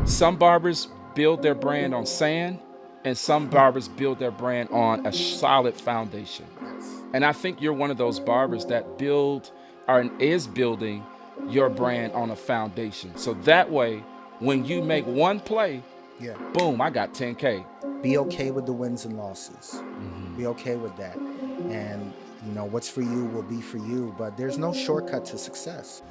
Some barbers build their brand on sand, and some barbers build their brand on a solid foundation. Yes. And I think you're one of those barbers that build or is building your brand on a foundation. So that way, when you make one play, Yeah. boom, I got 10K. Be okay with the wins and losses. Be okay with that. And what's for you will be for you, but there's no shortcut to success.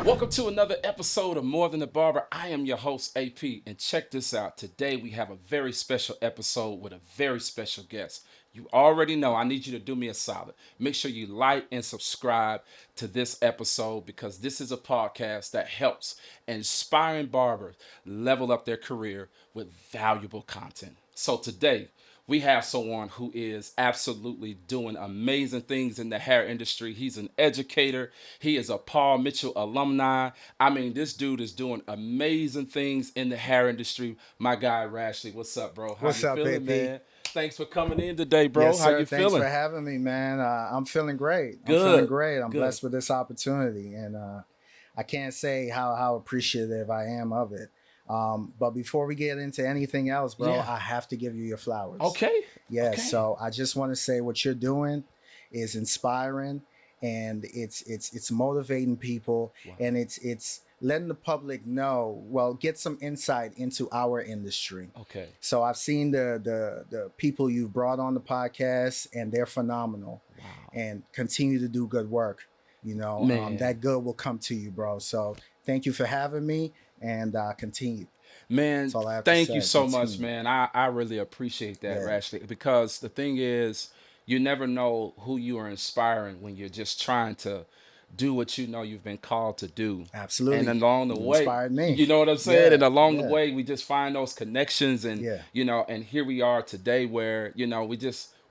Welcome to another episode of More Than a Barber. I am your host, AP, and check this out. Today we have a very special episode with a very special guest. You already know I need you to do me a solid. Make sure you like and subscribe to this episode because this is a podcast that helps inspiring barbers level up their career with valuable content. So today, we have someone who is absolutely doing amazing things in the hair industry. He's an educator. He is a Paul Mitchell alumni. I mean, this dude is doing amazing things in the hair industry. My guy Rashley, what's up, bro? How What's you up, feeling, AP? man? Thanks for coming in today, bro. Yes, How sir. you Thanks feeling? for having me, man. I'm feeling great. I'm feeling Good. great. I'm Good. blessed with this opportunity, and I can't say how appreciative I am of it. But before we get into anything else, bro, Yeah. I have to give you your flowers. Okay. Yeah. Okay. So I just want to say what you're doing is inspiring, and it's motivating people, Wow. and it's letting the public know. Well, get some insight into our industry. Okay. So I've seen the people you've brought on the podcast, and they're phenomenal. Wow. And continue to do good work. Man. That good will come to you, bro. So thank you for having me, and continue. Man, That's all I have to thank say. you so much, Continue. man. I really appreciate that, Yeah. Rashley, because the thing is, you never know who you are inspiring when you're just trying to do what you know you've been called to do. Absolutely. And along the You way, inspired me. you know what I'm saying? Yeah, And along the yeah. way, we just find those connections and, Yeah. and here we are today where,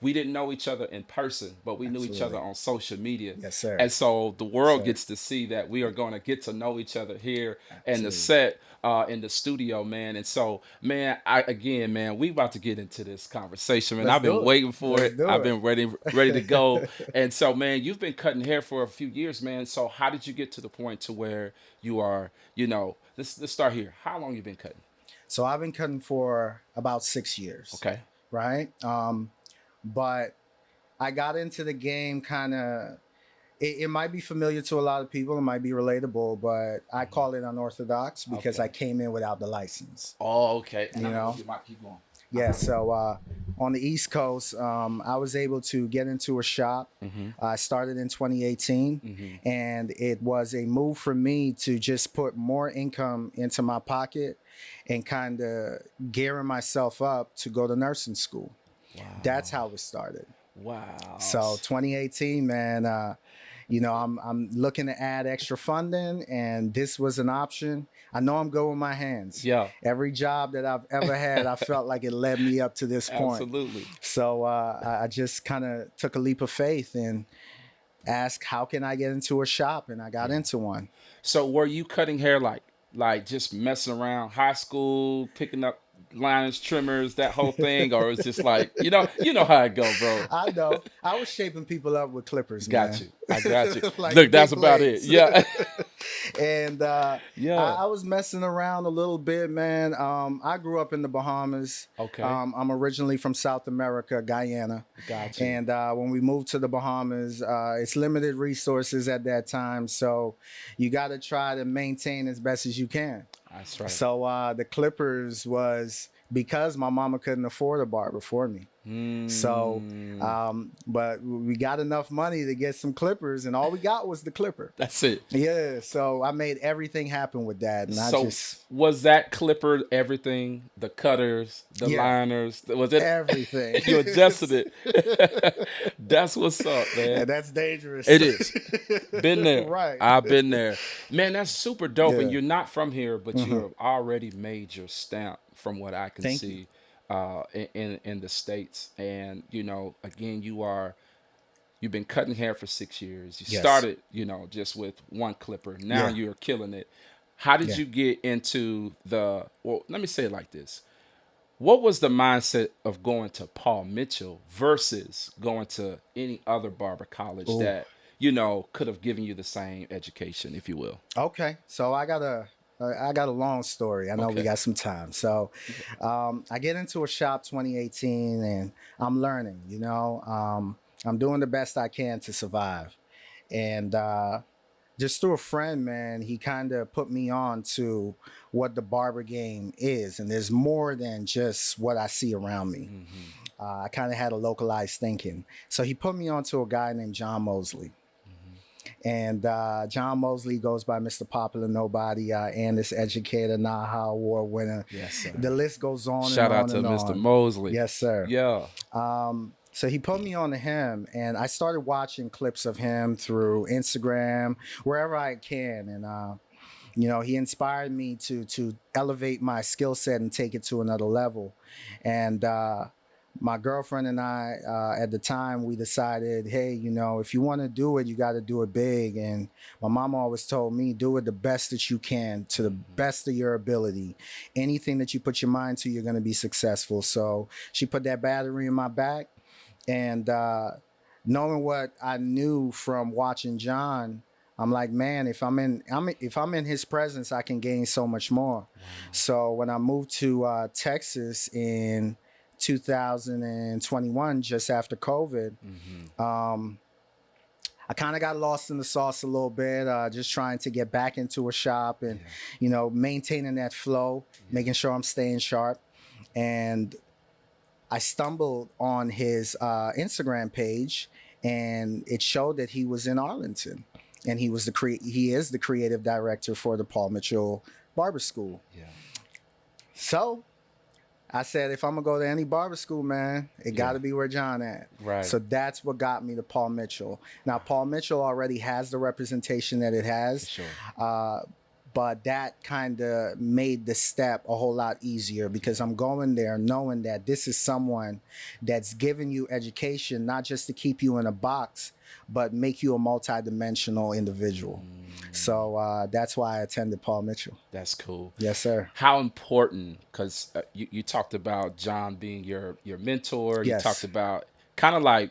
we didn't know each other in person, but we knew each other Absolutely. on social media. Yes, sir. And so the world Sir. gets to see that we are going to get to know each other here in the Absolutely. set, in the studio, man. And so, man, man, we about to get into this conversation, man. Let's I've been do it. waiting for Let's it. do I've it. been ready to go. And so, man, you've been cutting hair for a few years, man. So how did you get to the point to where you are, let's start here. How long you been cutting? So I've been cutting for about 6 years. Okay. Right. But I got into the game kind of. It might be familiar to a lot of people. It might be relatable, but I call it unorthodox because Okay. I came in without the license. Oh, okay. And You I'm know? you might keep going. Yeah, so on the East Coast, I was able to get into a shop. I started in 2018, and it was a move for me to just put more income into my pocket and kind of gearing myself up to go to nursing school. Wow. That's how it started. Wow. So 2018, man, I'm looking to add extra funding, and this was an option. I know I'm good with my hands. Yeah. Every job that I've ever had, I felt like it led me up to this point. Absolutely. So I just kind of took a leap of faith and asked, how can I get into a shop? And I got into one. So were you cutting hair like just messing around high school, picking up liners, trimmers, that whole thing, or it's just like you know how it go, bro. I know. I was shaping people up with clippers, Got man. you. I got you. Like Look, that's big about it. blades. Yeah. And Yeah. I was messing around a little bit, man. I grew up in the Bahamas. Okay. I'm originally from South America, Guyana. Got you. And when we moved to the Bahamas, it's limited resources at that time. So you got to try to maintain as best as you can. That's right. So the clippers was because my mama couldn't afford a barber for me. So, but we got enough money to get some clippers, and all we got was the clipper. That's it. Yeah, so I made everything happen with that, and So I just was that clipper everything? The cutters, the Yeah. liners, was it everything. You adjusted it. That's what's up, man. And that's dangerous. It is. Been there. Right. I've been there. Man, that's super dope. And Yeah. you're not from here, but you've already made your stamp from what I can Thank see in the States. And, again, you've been cutting hair for 6 years. You Yes. started, just with one clipper. Now Yeah. you're killing it. How did Yeah. you get into well, let me say it like this. What was the mindset of going to Paul Mitchell versus going to any other barber college Oh, that could have given you the same education, if you will? okay. So I got a long story. I know we Okay. got some time. So I get into a shop 2018 and I'm learning, I'm doing the best I can to survive. And just through a friend, man, he kind of put me on to what the barber game is. And there's more than just what I see around me. Mm-hmm. I kind of had a localized thinking. So he put me on to a guy named John Mosley. Mm-hmm. And John Mosley goes by Mr. Popular Nobody and this educator, Naha Award winner. Yes, sir. The list goes on and Shout out on to and Mr. on. Mosley. Yes, sir. Yeah. So he put me on to him, and I started watching clips of him through Instagram, wherever I can. And he inspired me to elevate my skill set and take it to another level. And my girlfriend and I, at the time, we decided, hey, if you want to do it, you got to do it big. And my mom always told me, do it the best that you can, to the best of your ability. Anything that you put your mind to, you're going to be successful. So she put that battery in my back, and knowing what I knew from watching John, I'm like, man, if I'm in his presence, I can gain so much more. Wow. So when I moved to Texas in 2021, just after COVID, Mm-hmm. um, I kind of got lost in the sauce a little bit, just trying to get back into a shop and, Yeah. maintaining that flow, making sure I'm staying sharp. And I stumbled on his Instagram page, and it showed that he was in Arlington, and he is the creative director for the Paul Mitchell Barber School. Yeah. So I said, if I'm gonna go to any barber school, man, it got to be where John at. Right. So that's what got me to Paul Mitchell. Now, Paul Mitchell already has the representation that it For has. sure. But that kind of made the step a whole lot easier, because I'm going there knowing that this is someone that's giving you education, not just to keep you in a box, but make you a multidimensional individual. So that's why I attended Paul Mitchell. That's cool. Yes, sir. How important? Because you talked about John being your mentor. You talked Yes, about kind of like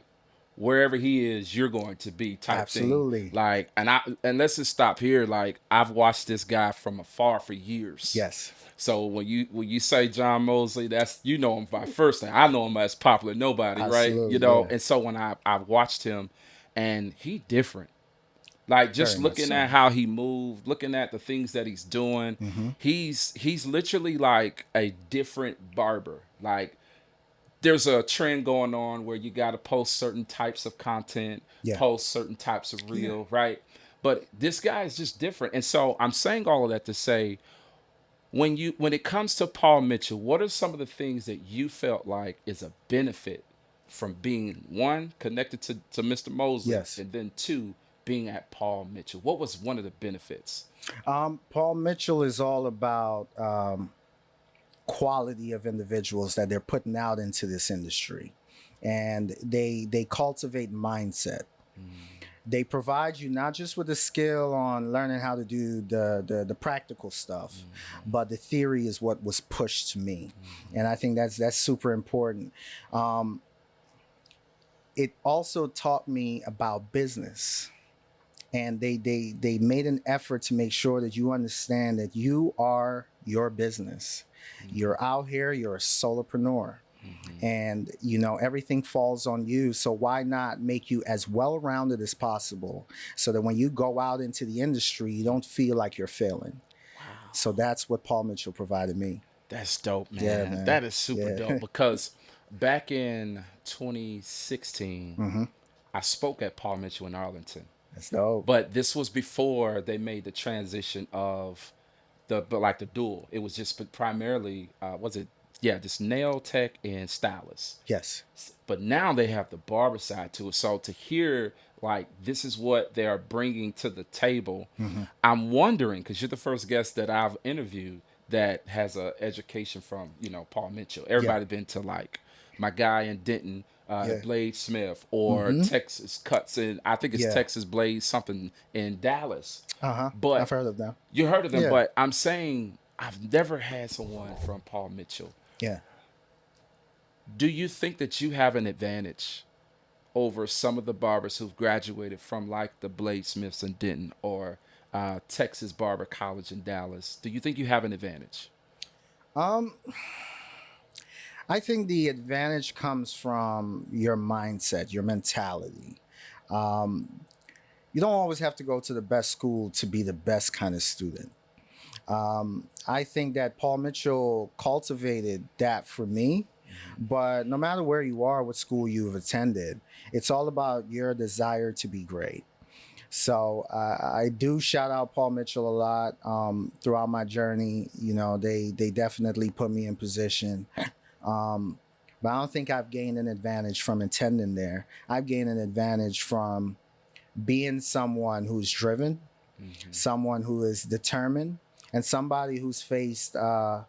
wherever he is, you're going to be type thing. absolutely. Like, and let's just stop here. Like, I've watched this guy from afar for years. Yes, So when you say John Mosley, that's you know him by first name. I know him as Popular Nobody, right? absolutely. Yeah, And so when I watched him, and he different. Like just very much looking so. at how he moved, looking at the things that he's doing, Mm-hmm. he's literally like a different barber. Like there's a trend going on where you got to post certain types of content, Yeah. post certain types of Yeah. reel, right? But this guy is just different. And so I'm saying all of that to say when it comes to Paul Mitchell, what are some of the things that you felt like is a benefit from being one connected to Mr. Mosley, Yes. and then two being at Paul Mitchell? What was one of the benefits? Paul Mitchell is all about quality of individuals that they're putting out into this industry, and they cultivate mindset. They provide you not just with a skill on learning how to do the practical stuff, but the theory is what was pushed to me, and I think that's super important. It also taught me about business, and they made an effort to make sure that you understand that you are your business. You're out here, you're a solopreneur, and everything falls on you. So why not make you as well-rounded as possible, so that when you go out into the industry, you don't feel like you're failing. Wow. So that's what Paul Mitchell provided me. That's dope, man. Yeah, man. That is super Yeah. dope because back in 2016, Mm-hmm. I spoke at Paul Mitchell in Arlington. That's dope. But this was before they made the transition of the dual. It was just primarily was it this nail tech and stylist. Yes. But now they have the barber side to it. So to hear like this is what they are bringing to the table, Mm-hmm. I'm wondering because you're the first guest that I've interviewed that has a education from Paul Mitchell. Everybody been to like my guy in Denton, Yeah. Blade Smith, or Mm-hmm. Texas Cuts in. I think it's Yeah. Texas Blade something in Dallas. Uh-huh. But I've heard of them. you heard of them, Yeah. but I'm saying I've never had someone from Paul Mitchell. Yeah. Do you think that you have an advantage over some of the barbers who've graduated from like the Blade Smiths in Denton or Texas Barber College in Dallas? Do you think you have an advantage? Um, I think the advantage comes from your mindset, your mentality. Um, you don't always have to go to the best school to be the best kind of student. I think that Paul Mitchell cultivated that for me. But no matter where you are, what school you've attended, it's all about your desire to be great. So I do shout out Paul Mitchell a lot throughout my journey. You know, they definitely put me in position. Um, but I don't think I've gained an advantage from attending there. I've gained an advantage from being someone who's driven, Mm-hmm. someone who is determined, and somebody who's faced a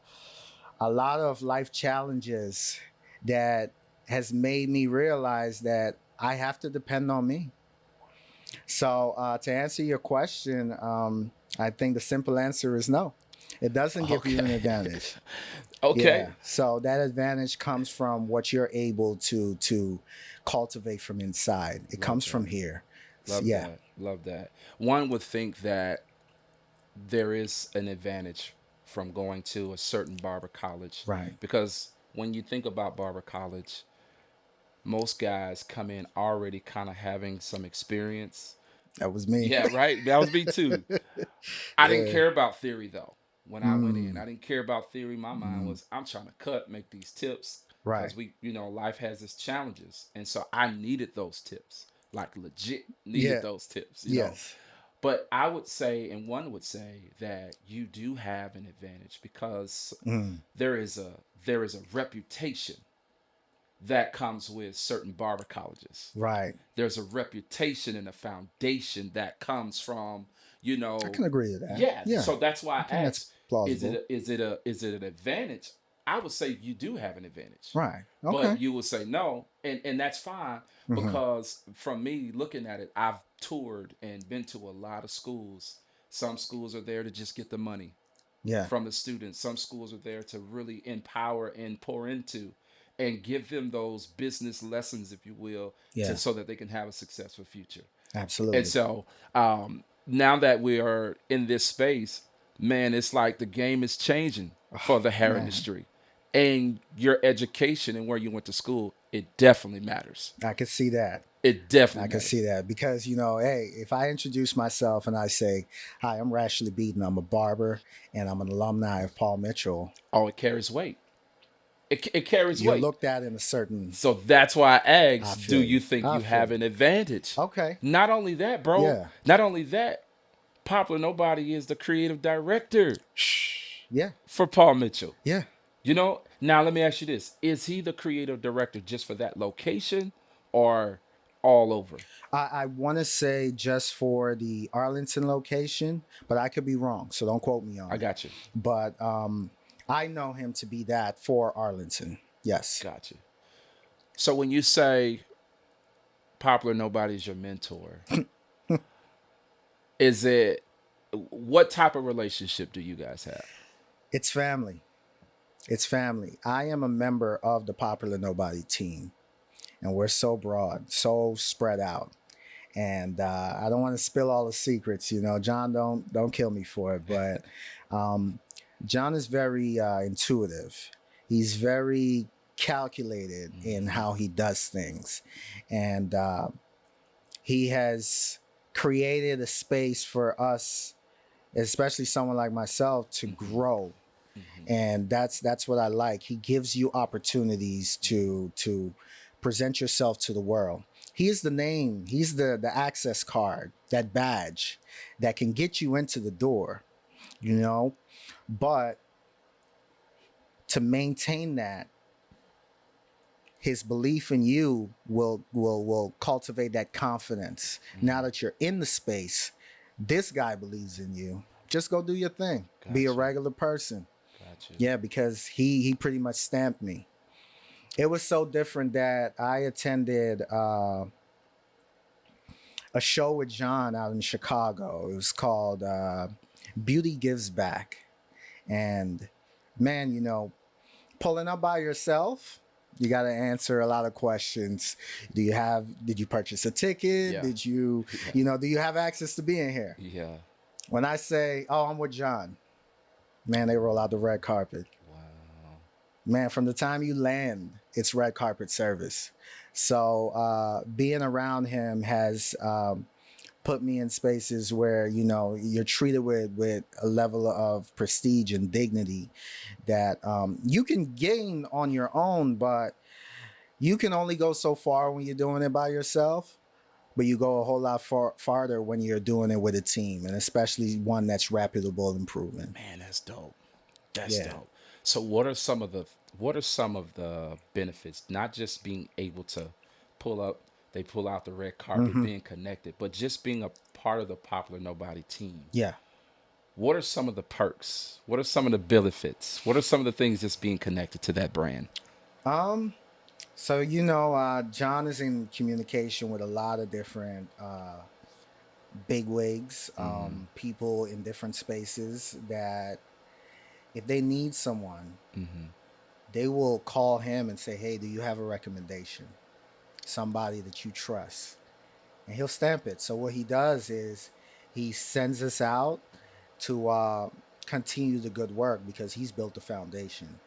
lot of life challenges that has made me realize that I have to depend on me. So, to answer your question, I think the simple answer is no. It doesn't give you an Okay. advantage. Okay. Yeah. So that advantage comes from what you're able to cultivate from inside. It Love comes from that. here. Love Yeah. that. Love that. One would think that there is an advantage from going to a certain barber college Right. because when you think about barber college, most guys come in already kind of having some experience. That was me. Yeah, right. That was me too. I didn't Yeah. care about theory though. When I went in, Mm, I didn't care about theory. My mind mm, was, I'm trying to cut, make these tips right. because life has its challenges, and so I needed those tips, like legit needed Yeah. those tips. Yes. But I would say, and one would say that you do have an advantage because Mm, there is a there is a reputation that comes with certain barber colleges. right. There's a reputation and a foundation that comes from, you I know, can agree to that. yeah. Yeah. So that's why I I think that's asked, plausible. is it an advantage? I would say you do have an advantage. Right. But Okay. you will say no, and that's fine Hmm. because from me looking at it, I've toured and been to a lot of schools. Some schools are there to just get the money Yeah. from the students. Some schools are there to really empower and pour into and give them those business lessons, if you will, to Yeah. so that they can have a successful future. And Absolutely. so now that we are in this space, man, it's like the game is changing for Oh, the hair man, industry. And your education and where you went to school, it definitely matters. I could see that. It I definitely could see matters. that because hey, if I introduce myself and I say, "Hi, I'm Rashley Beaton. I'm a barber and I'm an alumni of Paul Mitchell," Oh, it carries weight. It carries you're weight. looked at in a certain. So that's why I I asked, do feel you you. think I you feel have you. an advantage? Okay. Not only that, bro. Yeah. Not only that, Popular Nobody is the creative director Shh. Yeah. for Paul Mitchell. Yeah. Now let me ask you this. Is he the creative director just for that location or all over? I want to say just for the Arlington location, but I could be wrong, so don't quote me I on it. got you. But I know him to be that for Arlington. Yes. Got you. So when you say Popular Nobody is your mentor, is it what type of relationship do you guys have? It's family. It's family. I am a member of the Popular Nobody team, and we're so broad, so spread out. And I don't want to spill all the secrets. John, don't kill me for it. But um, John is very intuitive. He's very calculated in Mm-hmm. how he does things, and he has created a space for us, especially someone like myself, to Mm-hmm. grow. Mm-hmm. And that's what I like. He gives you opportunities to present yourself to the world. He is the name. He's the access card, that badge that can get you into the door. You know, but to maintain that, his belief in you will cultivate that confidence. Now Mm-hmm. that you're in the space, this guy believes in you. Just go do your thing. Be a Got you. regular person. Got you. Yeah, because he pretty much stamped me. It was so different that I attended a show with John out in Chicago. It was called Beauty Gives Back. And man, pulling up by yourself, You got to answer a lot of questions. Did you purchase a ticket? Yeah. Did you, Yeah. do you have access to being here? Yeah. When I say, oh, I'm with John, man, they roll out the red carpet. Wow. Man, from the time you land, it's red carpet service. So being around him has put me in spaces where you're treated with a level of prestige and dignity that you can gain on your own, but you can only go so far when you're doing it by yourself. But you go a whole lot farther when you're doing it with a team, and especially one that's reputable and proven. Man, that's dope. That's Yeah. dope. So what are some of the benefits? Not just being able to pull up, they pull out the red carpet, Hmm. being connected, but just being a part of the Popular Nobody team. Yeah. What are some of the perks? What are some of the benefits? What are some of the things just being connected to that brand? Um. So John is in communication with a lot of different bigwigs, people in different spaces that if they need someone, they will call him and say, "Hey, do you have a recommendation? Somebody that you trust?" And he'll stamp it. So what he does is he sends us out to continue the good work because he's built the foundation.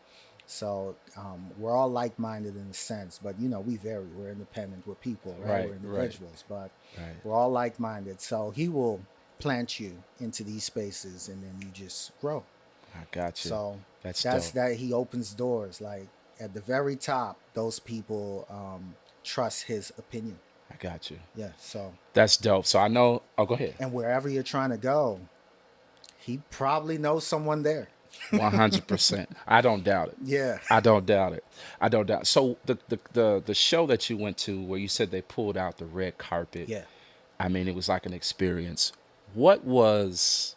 So we're all like-minded in a sense, but we vary. We're independent. We're people, right? Right, We're right, individuals, but right. we're all like-minded. So he will plant you into these spaces, and then you just grow. I got you. So That's that's dope. that. He opens doors. Like at the very top, those people trust his opinion. I got you. Yeah. So That's dope. So I know. Oh, go ahead. and wherever you're trying to go, he probably knows someone there. 100%. I don't doubt it. Yeah. I don't doubt it. I don't doubt. So the show that you went to where you said they pulled out the red carpet, Yeah. I mean, it was like an experience. What was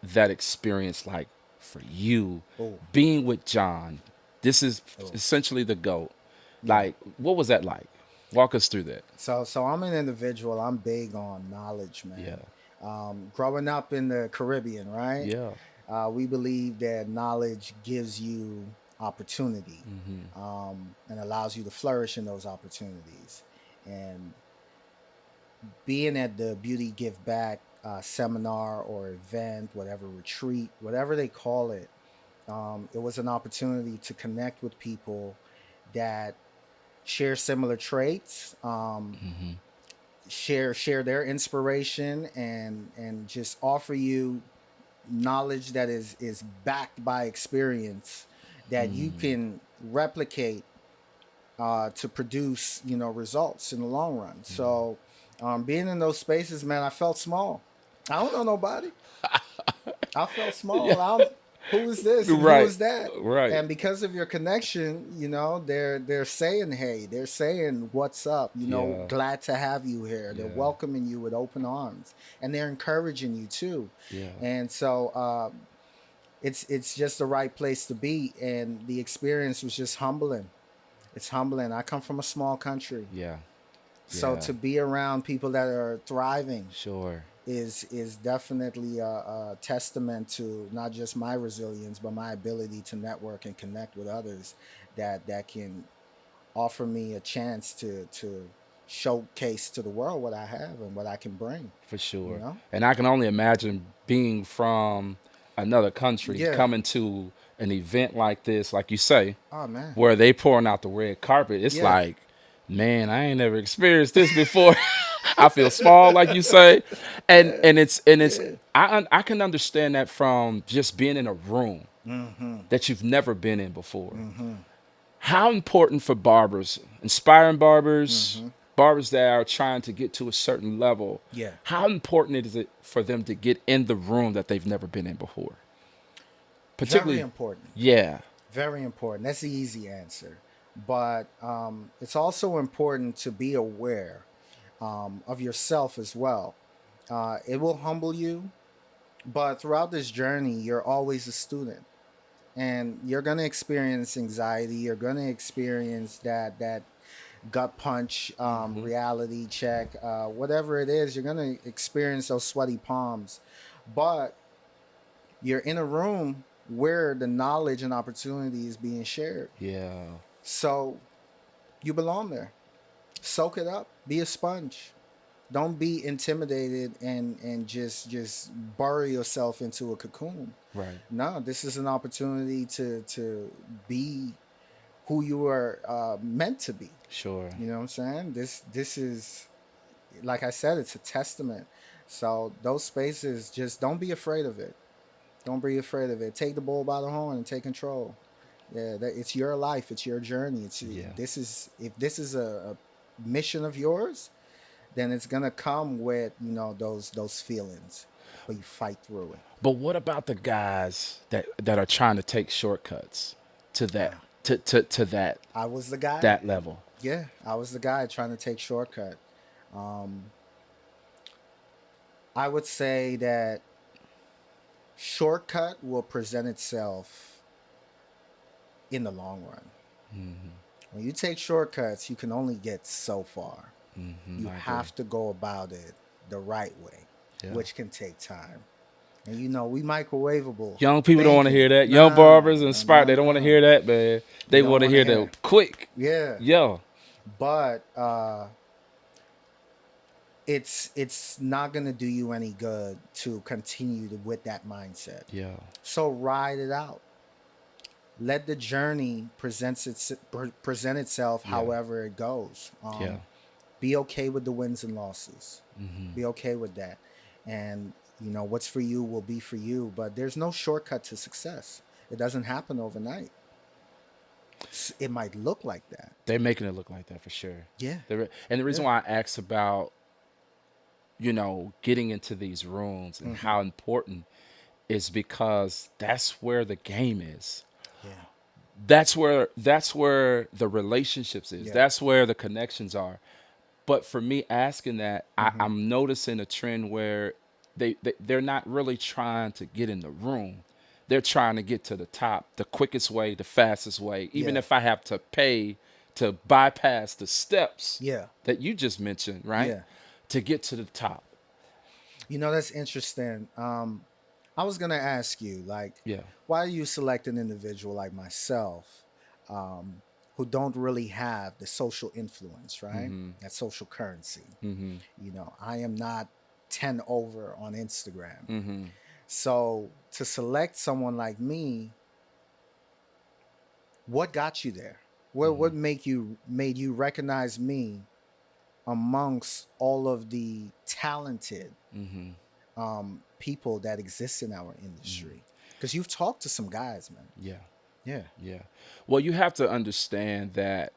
that experience like for you Oh. being with John? This is Oh. essentially the GOAT. Yeah. Like, what was that like? Walk us through that. So I'm an individual. I'm big on knowledge, Yeah. man. Growing up in the Caribbean, right? Yeah. We believe that knowledge gives you opportunity and allows you to flourish in those opportunities. And being at the Beauty Give Back seminar or event, whatever retreat, whatever they call it, it was an opportunity to connect with people that share similar traits, share their inspiration, and just offer you knowledge that is backed by experience that you can replicate to produce results in the long run. So being in those spaces, man, I felt small. I don't know nobody. I felt Yeah. small. Who is this and who Right. is that? Right. And because of your connection, they're saying hey, they're saying what's up. Yeah. Glad to have you here. They're Yeah. welcoming you with open arms, and they're encouraging you too. Yeah. And so it's just the right place to be, and the experience was just humbling. It's humbling. I come from a small country, Yeah. so Yeah. to be around people that are thriving Sure. is definitely a testament to not just my resilience, but my ability to network and connect with others that can offer me a chance to showcase to the world what I have and what I can bring. For You sure. know? And I can only imagine being from another country, Yeah. coming to an event like this, like you say, Oh man. where they pouring out the red carpet. It's Yeah. like, man, I ain't never experienced this before. I feel small, like you say, and it's Yeah. I can understand that from just being in a room Mm-hmm. that you've never been in before. Mm-hmm. How important for barbers, inspiring barbers, Mm-hmm. barbers that are trying to get to a certain level, Yeah. how important is it for them to get in the room that they've never been in before? Very Particularly, important. yeah, Very important. That's the easy answer. But it's also important to be aware of yourself as well. It will humble you, but throughout this journey, you're always a student, and you're gonna experience anxiety. You're gonna experience that gut punch, reality check, whatever it is. You're gonna experience those sweaty palms, but you're in a room where the knowledge and opportunity is being shared. yeah, So You belong there. Soak it up. Be a sponge. Don't be intimidated and just bury yourself into a cocoon. Right. No, this is an opportunity to be who you are meant to be. Sure. You know what I'm saying? This is, like I said, it's a testament. So those spaces, just don't be afraid of it. Don't be afraid of it. Take the bull by the horn and take control. Yeah, it's your life. It's your journey. Yeah. This is, if this is a mission of yours, then it's gonna come with, those feelings, but you fight through it. But what about the guys that are trying to take shortcuts to that to I was the guy. that level? Yeah, I was the guy trying to take shortcut. Um, I would say that shortcut will present itself in the long run. When you take shortcuts, you can only get so far. You I agree. have to go about it the right way, Yeah. which can take time. And we microwavable. Young people don't want to hear thinking. that. Young Nah, barbers nah, inspired. nah, They don't want to nah. hear that, man. You They don't want to want to hear the hear. quick. Yeah, Yo. but it's not gonna do you any good to continue with that mindset. Yeah. So ride it out. Let the journey present itself Yeah. however it goes. Yeah. Be okay with the wins and losses. Mm-hmm. Be okay with that. And what's for you will be for you. But there's no shortcut to success. It doesn't happen overnight. It might look like that. They're making it look like that for sure. Yeah. And the reason Yeah. why I asked about, getting into these rooms and how important is because that's where the game is. Yeah. That's where the relationships is. Yeah. That's where the connections are. But for me asking that, I'm noticing a trend where they're not really trying to get in the room. They're trying to get to the top the quickest way, the fastest way, even Yeah. if I have to pay to bypass the steps Yeah. that you just mentioned, right? Yeah. To get to the top. That's interesting. I was gonna ask you, like, Yeah. why do you select an individual like myself, who don't really have the social influence, right? That social currency. I am not 10 over on Instagram. So to select someone like me, what got you there? What made you recognize me amongst all of the talented people that exist in our industry? Because you've talked to some guys, man. Yeah. Yeah. Yeah. Well, you have to understand that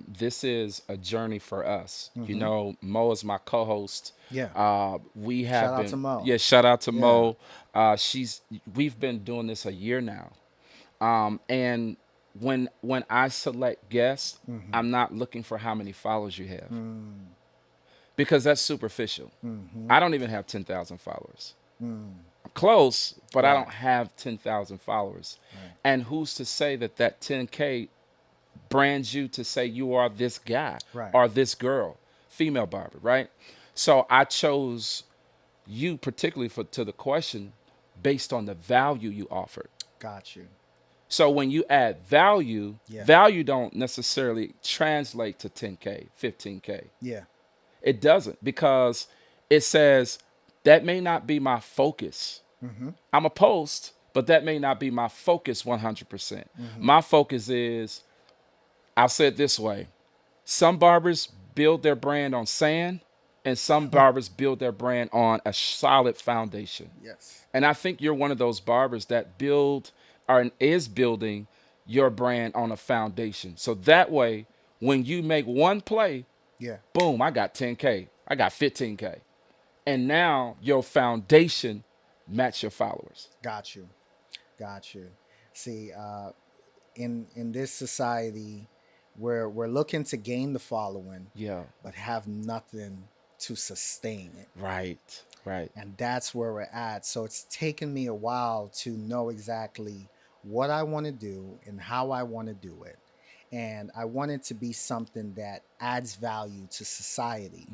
this is a journey for us. Mo is my co-host. Yeah. We Shout have out been. to Mo. Yeah. Shout out to Yeah. Mo. We've been doing this a year now. And when I select guests, I'm not looking for how many followers you have because that's superficial. I don't even have 10,000 followers. I'm close, but I Right. don't have 10,000 followers. Right. And who's to say that 10K brands you to say you are this guy Right. or this girl, female barber, right? So I chose you particularly to the question based on the value you offered. Got you. So when you add value, Yeah. value don't necessarily translate to 10K, 15K. Yeah. It doesn't because it says that may not be my focus. I'm a post, but that may not be my focus 100%. My focus is, I'll say it this way. Some barbers build their brand on sand and some barbers build their brand on a solid foundation. Yes. And I think you're one of those barbers that build or is building your brand on a foundation. So that way, when you make one play, Yeah. boom, I got 10K, I got 15K. And now your foundation match your followers. Got you. Got you. See, in this society, we're looking to gain the following, Yeah. but have nothing to sustain it. Right. Right. And that's where we're at. So it's taken me a while to know exactly what I want to do and how I want to do it. And I want it to be something that adds value to society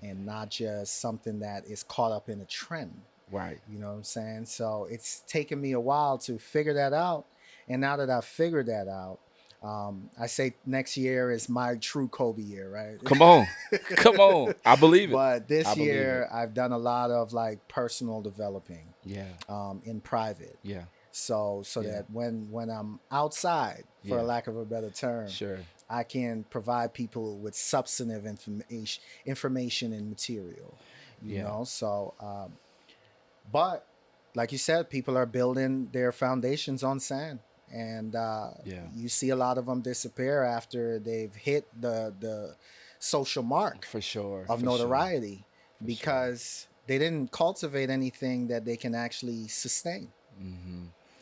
and not just something that is caught up in a trend. Right. You know what I'm saying? So it's taken me a while to figure that out. And now that I've figured that out, I say next year is my true Kobe year, right? Come on. Come on. I believe it. But I this believe it. year I've done a lot of like personal developing Yeah. in private. Yeah. So Yeah. that when I'm outside, for Yeah. lack of a better term, Sure. I can provide people with substantive information and material, Yeah. So, but like you said, people are building their foundations on sand, and Yeah. you see a lot of them disappear after they've hit the social mark For sure. of For sure. notoriety For sure. because they didn't cultivate anything that they can actually sustain.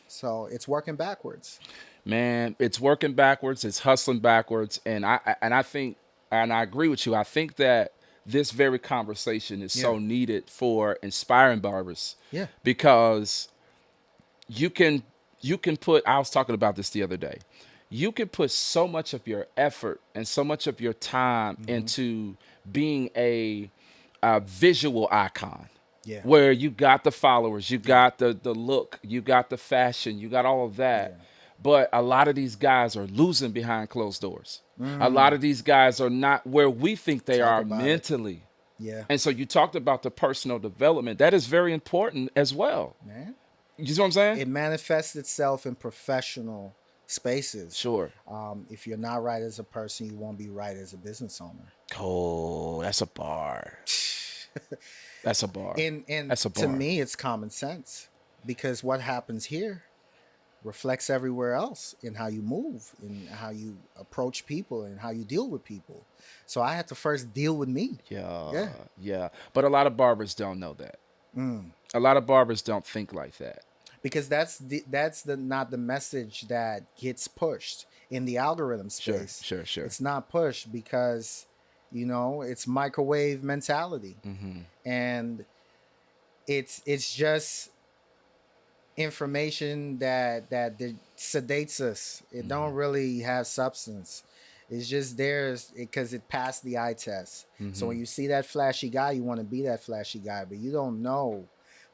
So it's working backwards. Man, it's working backwards, it's hustling backwards, and I think, and I agree with you. I think that this very conversation is Yeah. so needed for inspiring barbers Yeah. because you can you can put, I was talking about this the other day. You can put so much of your effort and so much of your time Hmm. into being a visual icon Yeah. where you got the followers, you Yeah. got the look, you got the fashion, you got all of that. Yeah. But a lot of these guys are losing behind closed doors. A lot Mm. of these guys are not where we think they Talk are about it. mentally. Yeah. And so you talked about the personal development. That is very important as well. Man. You see what I'm saying? It manifests itself in professional spaces. Sure. If you're not right as a person, you won't be right as a business owner. Oh, that's a bar. That's a bar. And That's a to bar. me, it's common sense because what happens here reflects everywhere else in how you move, in how you approach people, and how you deal with people. So I had to first deal with me. Yeah, Yeah. yeah. But a lot of barbers don't know that. Mm. A lot of barbers don't think like that. Because that's the not the message that gets pushed in the algorithm Sure, space. sure, sure. It's not pushed because it's microwave mentality, and it's just information that sedates us. It don't really have substance. It's just there because it passed the eye test. So when you see that flashy guy, you want to be that flashy guy, but you don't know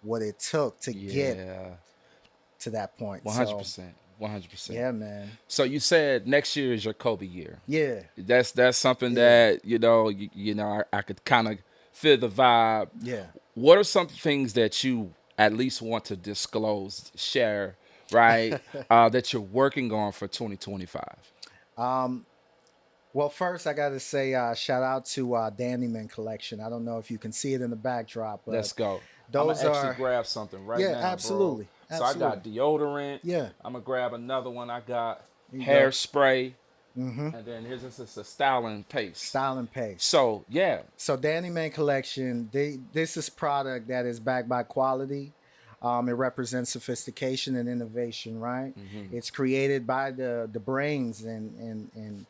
what it took to get Yeah, to that point. one hundred So percent, 100%. yeah, man. So you said next year is your Kobe year. Yeah, That's something yeah, that I could kind of feel the vibe. yeah. What are some things that you at least want to disclose, share, right? That you're working on for 2025. um, well, first I got to say shout out to Dandymen collection. I don't know if you can see it in the backdrop, but Let's go. I'm gonna those actually are grab something right yeah, now, bro. absolutely, So I got absolutely. deodorant. Yeah, I'm gonna grab another one. I got there you go. hairspray, Mm-hmm. and then here's this is a styling paste. Style and pace. So yeah, So Dandyman collection, this is product that is backed by quality. It represents sophistication and innovation, right? It's created by the brains and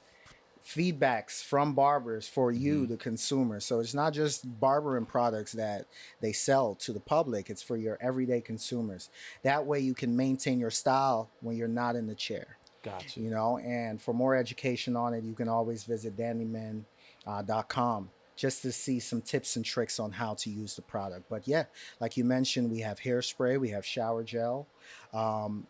feedbacks from barbers for you, the consumer. So it's not just barbering products that they sell to the public, it's for your everyday consumers. That way you can maintain your style when you're not in the chair. got you. And for more education on it, you can always visit dandymen.com just to see some tips and tricks on how to use the product. But yeah, like you mentioned, we have hairspray, we have shower gel. Um,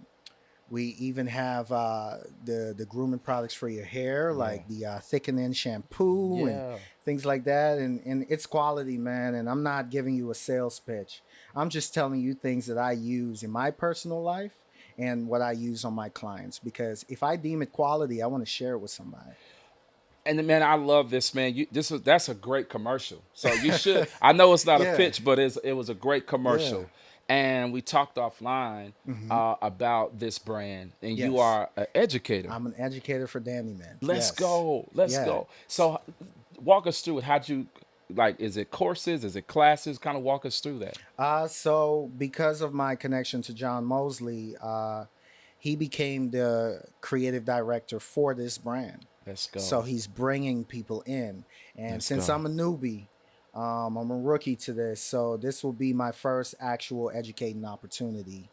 we even have the grooming products for your hair, Yeah. like the thickening shampoo and Yeah. things like that. And it's quality, man. And I'm not giving you a sales pitch. I'm just telling you things that I use in my personal life and what I use on my clients. Because if I deem it quality, I want to share it with somebody. And then, man, I love this, man. That's a great commercial. So you should. I know it's not a Yeah, pitch, but it was a great yeah. commercial. And we talked offline Hmm. about this brand, and you Yes. are an educator. I'm an educator for Dandyman. Let's Yes. go. Let's Yeah. go. So, walk us through it. How'd you like? Is it courses? Is it classes? Kind of walk us through that. So because of my connection to John Mosley, he became the creative director for this brand. Let's So go. he's bringing people in, and Let's since go. I'm a newbie, I'm a rookie to this. So this will be my first actual educating opportunity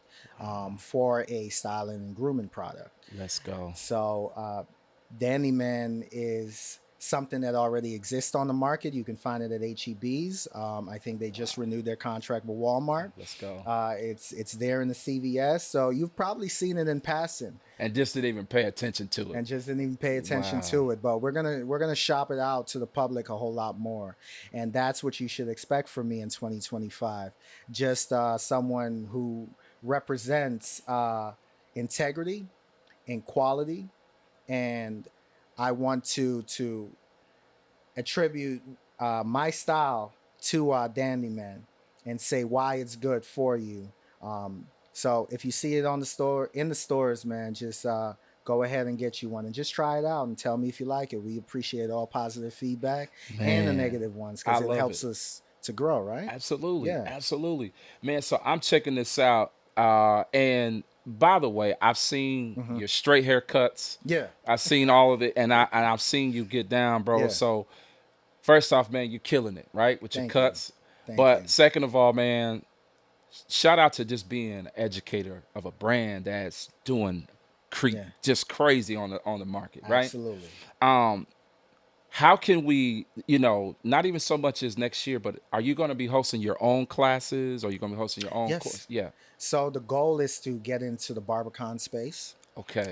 for a styling and grooming product. Let's go. So Danny Man is something that already exists on the market. You can find it at HEB's. I think they just renewed their contract with Walmart. Let's go. It's there in the CVS, so you've probably seen it in passing And just didn't even pay attention to it. and just didn't even pay attention Wow. to it. But we're gonna shop it out to the public a whole lot more, and that's what you should expect from me in 2025. Just someone who represents integrity and quality, and I want to attribute my style to Dandymen and say why it's good for you. So if you see it on the store in the stores, man, just go ahead and get you one and just try it out and tell me if you like it. We appreciate all positive feedback and the Man, negative ones I because it love helps it. us to grow, right? Absolutely, Yeah. absolutely, man. So I'm checking this out, and by the way, I've seen Hmm. your straight haircuts. Yeah. I've seen all of it, and I've seen you get down, bro. Yeah. So first off, man, you're killing it, right, with your Thank you. cuts. Thank But you. second of all, man, shout out to just being an educator of a brand that's doing Yeah. just crazy on the market, right? Absolutely. How can we, not even so much as next year, but are you going to be hosting your own classes? Or are you going to be hosting your own Yes. course? Yeah. So the goal is to get into the BarberCon space, Okay.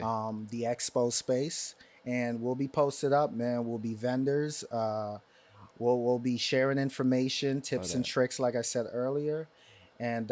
the expo space, and we'll be posted up, man. We'll be vendors. We'll be sharing information, Love tips and that. tricks, like I said earlier. And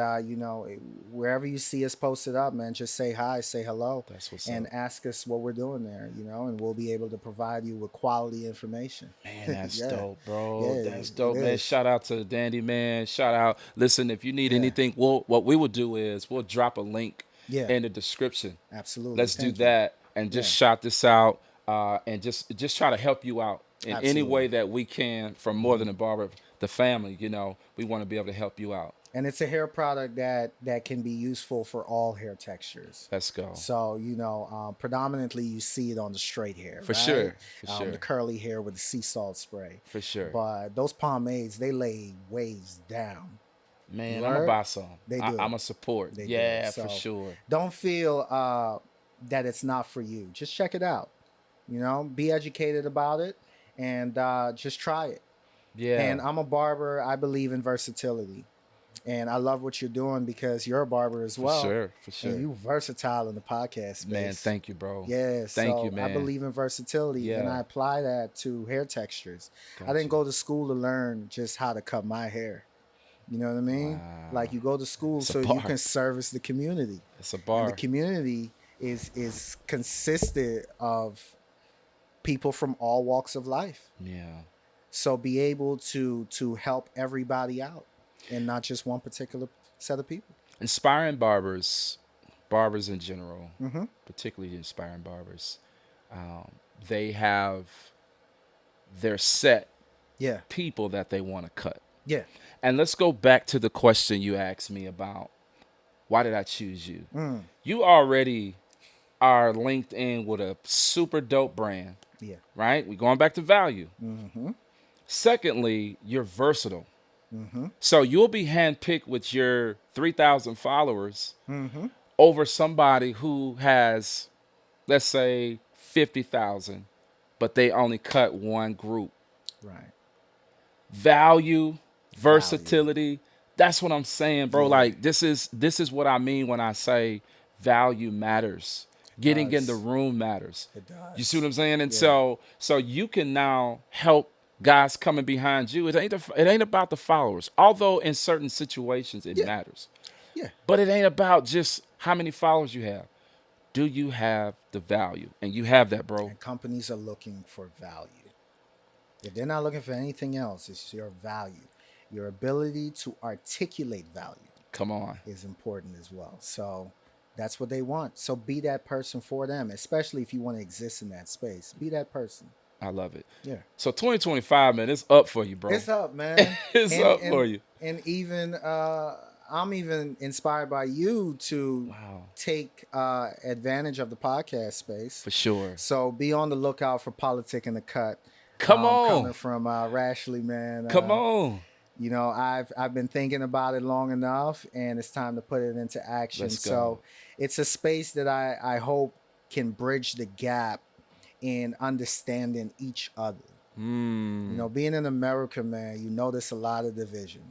wherever you see us posted up, man, just say hi, say hello, That's what's and up. ask us what we're doing there, and we'll be able to provide you with quality information. Man, that's Yeah, dope, yeah, bro. That's it dope, man. is. Shout out to Dandy Man. Shout out. Listen, if you need Yeah, anything, what we will do is we'll drop a link yeah, in the description. absolutely. Let's do Thank you. that and just Yeah, shout this out, and just try to help you out in any way absolutely. that we can from More Hmm. Than a Barber, the family. We want to be able to help you out. And it's a hair product that can be useful for all hair textures. Let's go. So, predominantly you see it on the straight hair, For right? sure. For The sure. curly hair with the sea salt spray. For sure. But those pomades, they lay ways down. You Man, I'm gonna heard? buy some. They I'm do. a support. They do. Yeah, for So sure. don't feel that it's not for you. Just check it out. Be educated about it and just try it. Yeah, And I'm a barber. I believe in versatility. And I love what you're doing because you're a barber as for well. sure. For And sure. you versatile in the podcast Man, space. thank you, bro. Yeah, Thank you, so I man. believe in versatility and I Yeah, apply that to hair textures. I got didn't you. go to school to learn just how to cut my hair. You know what I mean? Like Wow. you go to school It's a so you bar. can service the community. It's a And the bar. community is consisted of people from all walks of life. Yeah. So be able to help everybody out and not just one particular set of people. Inspiring barbers in general, Hmm. particularly inspiring barbers, um, they have their set Yeah. people that they want to cut. Yeah. And let's go back to the question you asked me about why did I choose you? Mm. You already are linked in with a super dope brand, Yeah. right? We're going back to value. Mm-hmm. Secondly, you're versatile. Mm-hmm. So you'll be handpicked with your 3,000 followers Mm-hmm. over somebody who has, let's say, 50,000, but they only cut one group. Right. Value, Value. versatility. That's what I'm saying, bro. Yeah. Like this is what I mean when I say value matters. Getting in the Does. room matters. It You see what does. I'm saying? And Yeah. so you can now help guys coming behind you. It ain't about the followers. Although in certain situations it Yeah. matters. Yeah. But it ain't about just how many followers you have. Do you have the value? And you have that, bro. And companies are looking for value. If they're not looking for anything else, it's your value. Your ability to articulate value Come on. is important as well. So that's what they want. So be that person for them, especially if you want to exist in that space. Be that person. I love it. Yeah. So 2025, man, it's up for you, bro. It's up, man. It's and up and for you. and even I'm even inspired by you to Wow. take advantage of the podcast space. For sure. So be on the lookout for Politic in the Cut. Come on. Coming from Rashley, man. Come on. I've been thinking about it long enough, and it's time to put it into action. Let's go. So it's a space that I hope can bridge the gap in understanding each other. You Mm. know, being in America, man, you notice a lot of division,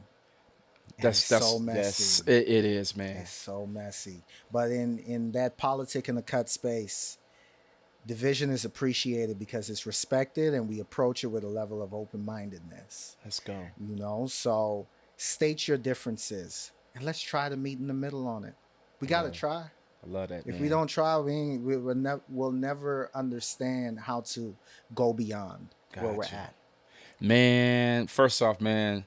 and it's so That's yes, messy. it is, man. It's so messy. But in that politic in the cut space, division is appreciated because it's respected, and we approach it with a level of open mindedness. Let's go. You know, so state your differences and let's try to meet in the middle on it. We I got to love try. I love that, If we man. don't try, we'll never understand how to go beyond where we're Got you. at. Man, first off, man,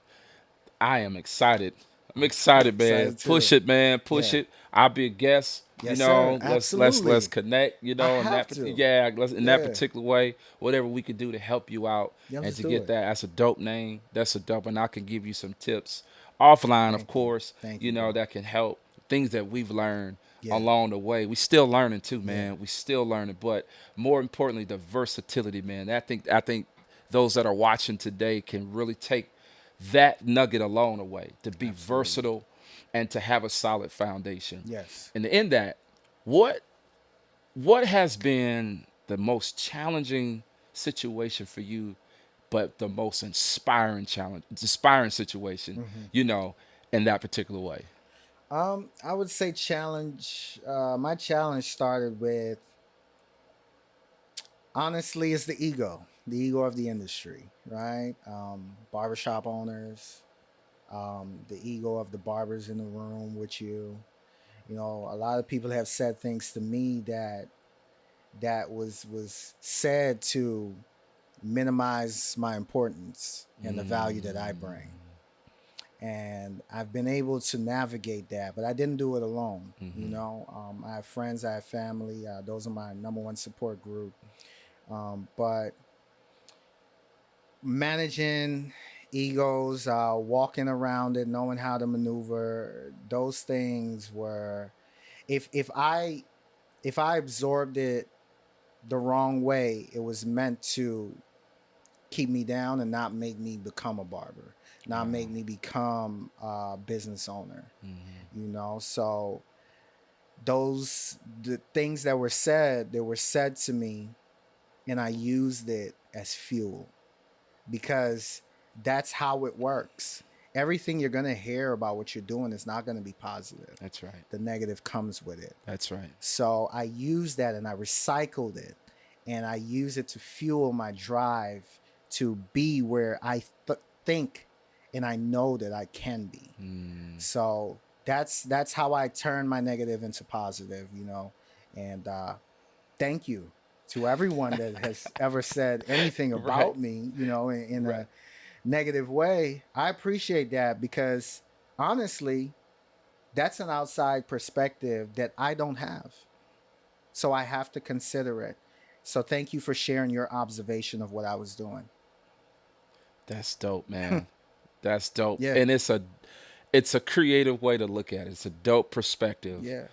I am excited. I'm excited, man. Excited Push too. it, man. Push Yeah. it. I'll be a guest. You Yes, sir. know, let's Absolutely. connect. You I know, in have that to. yeah, in that Yeah. particular way, whatever we could do to help you out Yeah, and let's to do get it. that. That's a dope name. That's a dope, and I can give you some tips offline, of Thank you. course. Thank You you, know bro. that can help things that we've learned Yeah. along the way. We still learning too, Yeah. man. We still learning, but more importantly, the versatility, man. I think those that are watching today can really take that nugget alone away to be Absolutely. versatile and to have a solid foundation. Yes. And in that, what what has been the most challenging situation for you, but the most inspiring situation, Hmm. you know, in that particular way? I would say challenge. My challenge started with honestly, it's the ego of the industry, right? Barbershop owners, the ego of the barbers in the room with you. You know, a lot of people have said things to me that was said to minimize my importance and the value that I bring. And I've been able to navigate that, but I didn't do it alone. You know, I have friends, I have family. Those are my number one support group. But managing egos, walking around it, knowing how to maneuver, those things were if if I absorbed it the wrong way, it was meant to keep me down and not make me become a barber, not make me become a business owner. You know, so the things that were said, they were said to me, and I used it as fuel because that's how it works. Everything you're going to hear about what you're doing is not going to be positive. That's right. The negative comes with it. That's right. So I used that and I recycled it and I use it to fuel my drive to be where I think and I know that I can be. So that's how I turn my negative into positive, you know. And thank you to everyone that has ever said anything Right. about me, you know, in Right. a negative way. I appreciate that because honestly, that's an outside perspective that I don't have. So I have to consider it. So thank you for sharing your observation of what I was doing. That's dope, man. That's dope. Yeah. And it's a creative way to look at it. It's a dope perspective. Yeah.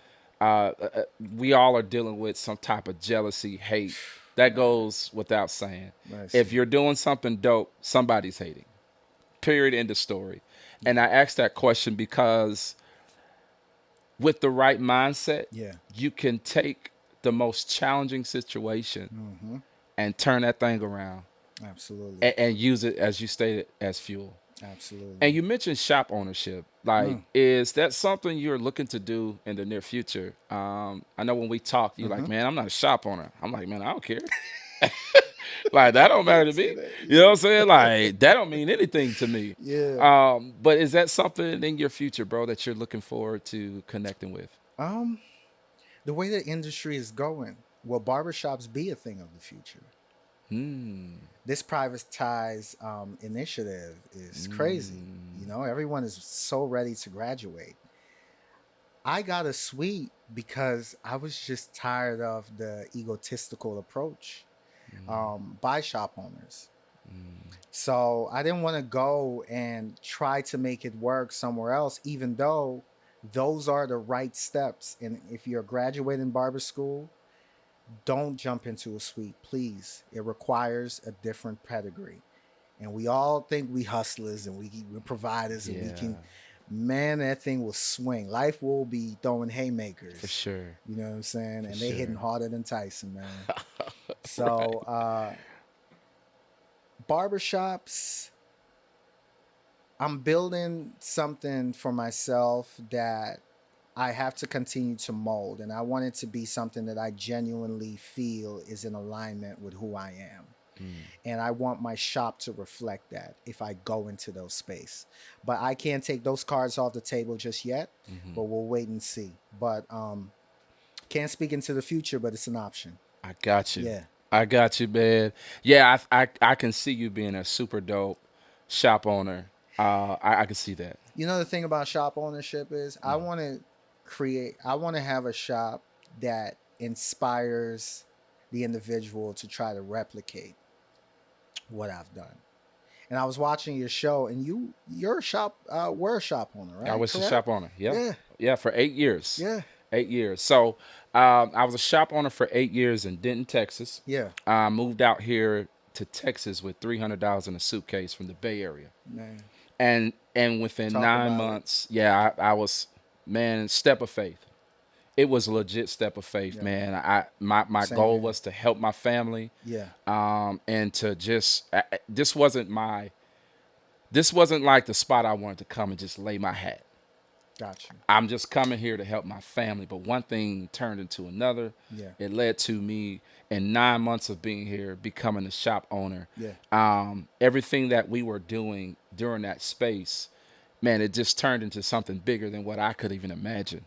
We all are dealing with some type of jealousy, hate. That Man, goes without saying. If mercy. you're doing something dope, somebody's hating. Period. End of story. And Yeah. I asked that question because with the right mindset, Yeah. you can take the most challenging situation Mm-hmm. and turn that thing around Absolutely. and use it, as you stated, as fuel. And Absolutely. you mentioned shop ownership. Like, Mm. is that something you're looking to do in the near future? I know when we talked, you're Mm-hmm. like, man, I'm not a shop owner. I'm like, man, I don't care. Like, that don't matter to Say me. that. You know what I'm Yeah. saying? Like, that don't mean anything to me. Yeah. But is that something in your future, bro, that you're looking forward to connecting with? Um, the way the industry is going, will barbershops be a thing of the future? Hmm. This privatized initiative is crazy. You know, everyone is so ready to graduate. I got a suite because I was just tired of the egotistical approach by shop owners. So I didn't want to go and try to make it work somewhere else, even though those are the right steps. And if you're graduating barber school, don't jump into a suite, please. It requires a different pedigree. And we all think we hustlers and we're providers and we Yeah, can, man, that thing will swing. Life will be throwing for haymakers. sure. You know what I'm saying? For And they hitting sure. harder than Tyson, man. Right. So Barbershops, I'm building something for myself that I have to continue to mold, and I want it to be something that I genuinely feel is in alignment with who I am. Mm. And I want my shop to reflect that if I go into those space. But I can't take those cards off the table just yet, Hmm. but we'll wait and see. But can't speak into the future, but it's an option. I got you. Yeah. I got you, man. Yeah, I can see you being a super dope shop owner. I can see that. You know the thing about shop ownership is I want to have a shop that inspires the individual to try to replicate what I've done. And I was watching your show, and you're a shop were a shop owner, I right? was a Correct? shop owner. Yeah, Yeah. yeah, for 8 years. Yeah. 8 years. So I was a shop owner for 8 years in Denton, Texas. Yeah. I moved out here to Texas with $300 in a suitcase from the Bay Area, Man. and within Talk 9 months, yeah, I was, man, step of faith. It was a legit step of faith, Yeah. man. My Same goal here. was to help my family, Yeah. and to just this wasn't like the spot I wanted to come and just lay my hat. Got you. I'm just coming here to help my family. But one thing turned into another. Yeah. It led to me in 9 months of being here becoming a shop owner. Yeah. Everything that we were doing during that space, man, it just turned into something bigger than what I could even imagine.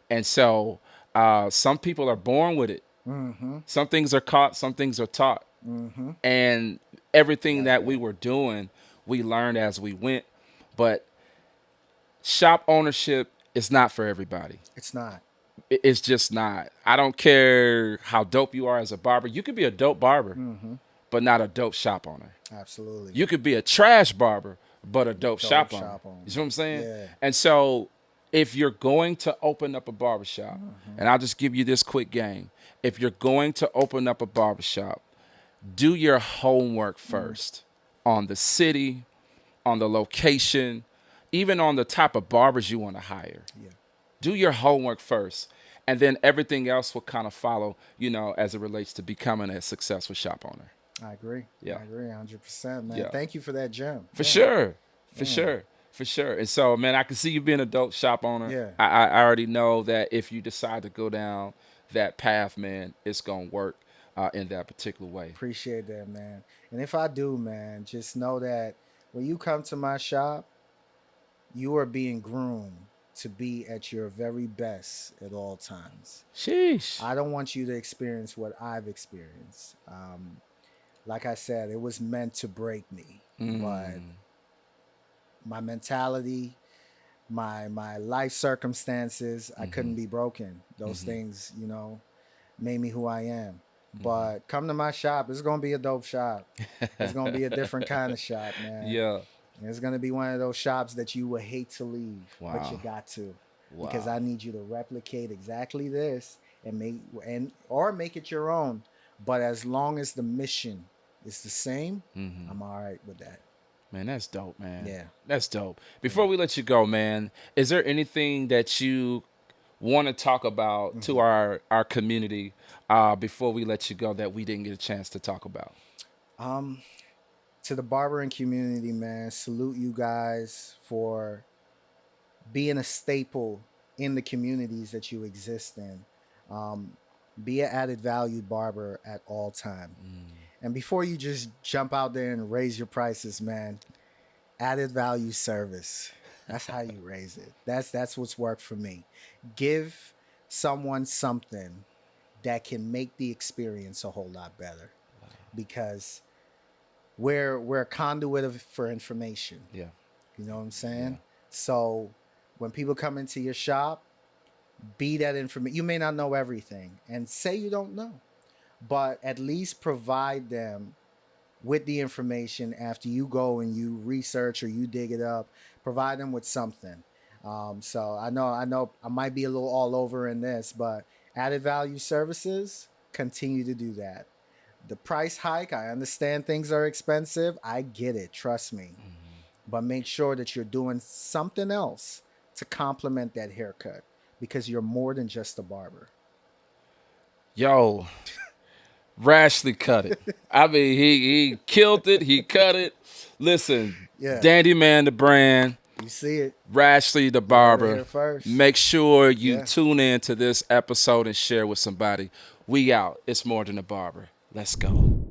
And so some people are born with it. Mm-hmm. Some things are caught, some things are taught. Mm-hmm. And everything That's that we real. were doing, we learned as we went. But shop ownership is not for everybody. It's not. It's just not. I don't care how dope you are as a barber. You could be a dope barber, Mm-hmm. but not a dope shop owner. Absolutely. You could be a trash barber, but a dope Dope shop owner. shop owner. You see what I'm saying? Yeah. And so if you're going to open up a barbershop, Mm-hmm. and I'll just give you this quick game. If you're going to open up a barbershop, do your homework first on the city, on the location, even on the type of barbers you want to hire. Yeah. Do your homework first, and then everything else will kind of follow, as it relates to becoming a successful shop owner. I agree. Yeah. I agree 100%, man. Yeah. Thank you for that gem. For Yeah. sure. For Yeah. sure. For sure. And so, man, I can see you being a dope shop owner. Yeah. I already know that if you decide to go down that path, man, it's going to work in that particular way. Appreciate that, man. And if I do, man, just know that when you come to my shop, you are being groomed to be at your very best at all times. Sheesh. I don't want you to experience what I've experienced. Like I said, it was meant to break me, but my mentality, my life circumstances, I couldn't be broken. Those things, made me who I am. But come to my shop. It's gonna be a dope shop. It's gonna be a different kind of shop, man. Yeah. And it's gonna be one of those shops that you would hate to leave, but you Wow. got to, because Wow. I need you to replicate exactly this and make it your own. But as long as the mission is the same, I'm all right with that. Man, that's dope, man. Yeah. That's dope. Before we let you go, man, is there anything that you want to talk about to our community before we let you go that we didn't get a chance to talk about? To the barbering community, man, salute you guys for being a staple in the communities that you exist in. Be an added value barber at all time. And before you just jump out there and raise your prices, man, added value service. That's how you raise it. That's what's worked for me. Give someone something that can make the experience a whole lot better, because we're a conduit for information. Yeah. You know what I'm saying? Yeah. So when people come into your shop, be that information. You may not know everything, and say you don't know, but at least provide them with the information after you go and you research or you dig it up. Provide them with something. So I know I might be a little all over in this, but added value services, continue to do that. The price hike, I understand things are expensive. I get it, trust me. But make sure that you're doing something else to complement that haircut, because you're more than just a barber. Yo, Rashly cut it. I mean, he killed it. He cut it. Listen, Yeah. Dandyman the brand, You see it. Rashly the Heard it barber. here first. Make sure you Yeah. tune in to this episode and share with somebody. We out. It's more than a barber. Let's go.